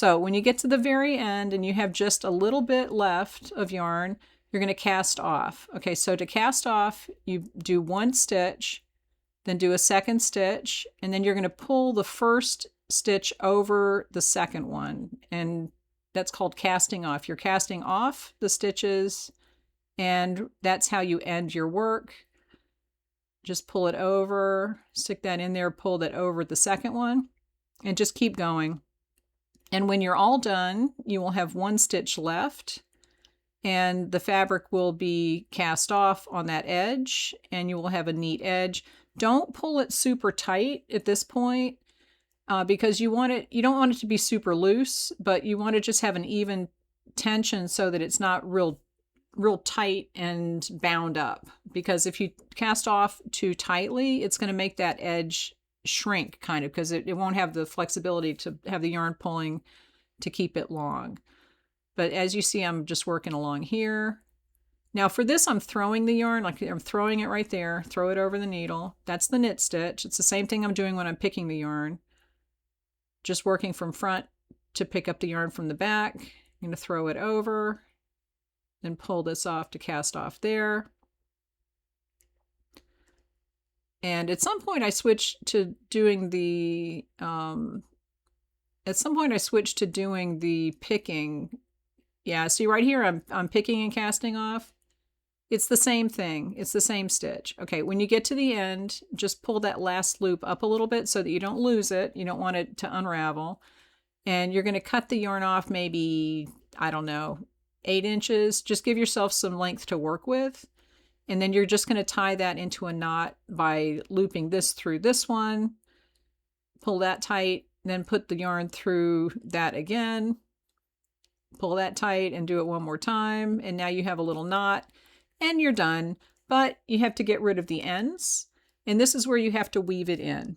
So when you get to the very end and you have just a little bit left of yarn, you're going to cast off. Okay, so to cast off, you do one stitch, then do a second stitch, and then you're going to pull the first stitch over the second one, and that's called casting off. You're casting off the stitches, and that's how you end your work. Just pull it over, stick that in there, pull that over the second one, and just keep going. And when you're all done, you will have one stitch left, and the fabric will be cast off on that edge, and you will have a neat edge. Don't pull it super tight at this point, because you don't want it to be super loose, but you want to just have an even tension so that it's not real tight and bound up. Because if you cast off too tightly, it's going to make that edge shrink kind of, because it won't have the flexibility to have the yarn pulling to keep it long. But as you see, I'm just working along here. Now for this, I'm throwing the yarn, like I'm throwing it right there, throw it over the needle. That's the knit stitch. It's the same thing I'm doing when I'm picking the yarn. Just working from front to pick up the yarn from the back. I'm going to throw it over, then pull this off to cast off there. And at some point I switched to doing the picking. Yeah, see right here I'm picking and casting off. It's the same thing. It's the same stitch. Okay, when you get to the end, just pull that last loop up a little bit so that you don't lose it. You don't want it to unravel. And you're going to cut the yarn off maybe, I don't know, 8 inches. Just give yourself some length to work with. And then you're just going to tie that into a knot by looping this through this one. Pull that tight, then put the yarn through that again. Pull that tight and do it one more time. And now you have a little knot and you're done. But you have to get rid of the ends. And this is where you have to weave it in.